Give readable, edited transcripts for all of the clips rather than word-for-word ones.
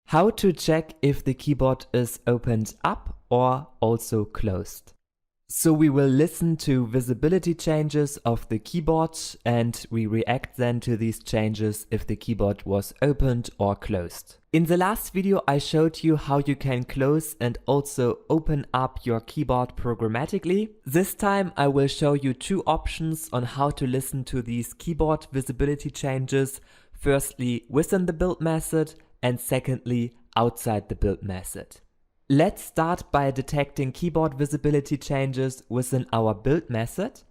How to check if the keyboard is opened up or also closed. So we will listen to visibility changes of the keyboard and we react then to these changes if the keyboard was opened or closed. In the last video I showed you how you can close and also open up your keyboard programmatically. This time I will show you two options on how to listen to these keyboard visibility changes. Firstly, within the build method and secondly, outside the build method. Let's start by detecting keyboard visibility changes within our build method.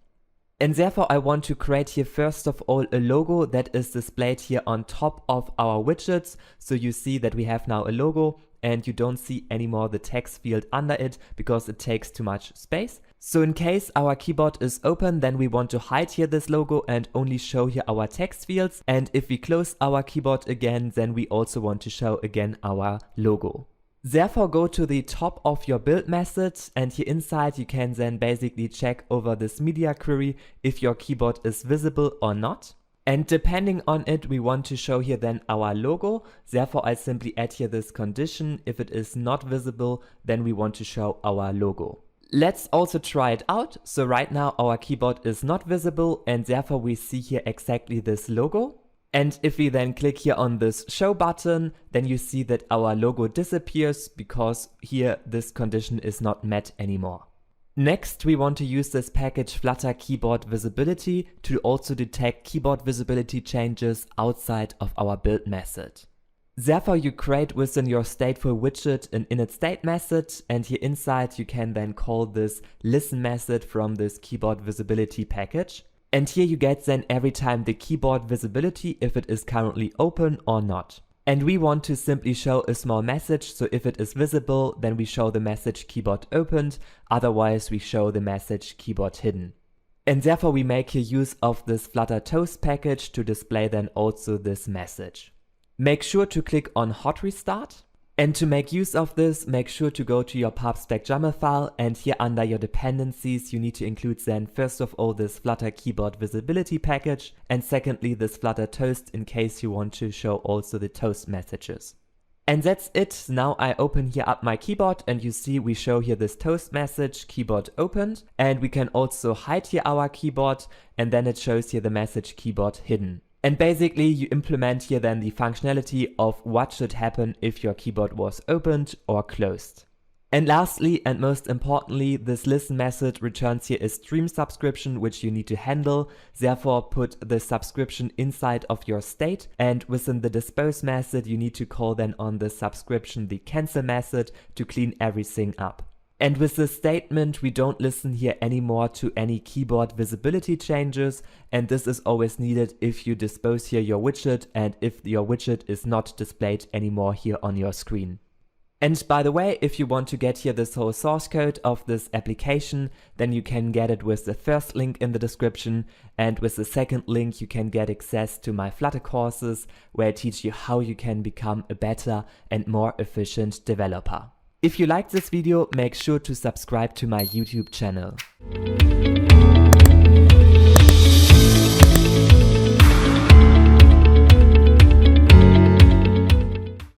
And therefore I want to create here first of all a logo that is displayed here on top of our widgets. So you see that we have now a logo and you don't see anymore the text field under it because it takes too much space. So in case our keyboard is open, then we want to hide here this logo and only show here our text fields. And if we close our keyboard again, then we also want to show again our logo. Therefore go to the top of your build method and here inside you can then basically check over this media query if your keyboard is visible or not. And depending on it, we want to show here then our logo. Therefore I simply add here this condition. If it is not visible, then we want to show our logo. Let's also try it out. So right now our keyboard is not visible and therefore we see here exactly this logo. And if we then click here on this show button, then you see that our logo disappears because here this condition is not met anymore. Next, we want to use this package Flutter Keyboard Visibility to also detect keyboard visibility changes outside of our build method. Therefore, you create within your stateful widget an initState method, and here inside you can then call this listen method from this Keyboard Visibility Package. And here you get then every time the keyboard visibility if it is currently open or not. And we want to simply show a small message, so if it is visible, then we show the message keyboard opened, otherwise we show the message keyboard hidden. And therefore we make here use of this Flutter Toast package to display then also this message. Make sure to click on Hot Restart. And to make use of this, make sure to go to your pub/spec YAML file and here under your dependencies you need to include then first of all this Flutter Keyboard Visibility Package and secondly this Flutter Toast in case you want to show also the toast messages. And that's it. Now I open here up my keyboard and you see we show here this toast message keyboard opened, and we can also hide here our keyboard and then it shows here the message keyboard hidden. And basically you implement here then the functionality of what should happen if your keyboard was opened or closed. And lastly and most importantly, this listen method returns here a stream subscription which you need to handle. Therefore put the subscription inside of your state, and within the dispose method you need to call then on the subscription the cancel method to clean everything up. And with this statement, we don't listen here anymore to any keyboard visibility changes, and this is always needed if you dispose here your widget and if your widget is not displayed anymore here on your screen. And by the way, if you want to get here this whole source code of this application, then you can get it with the first link in the description, and with the second link you can get access to my Flutter courses where I teach you how you can become a better and more efficient developer. If you liked this video, make sure to subscribe to my YouTube channel.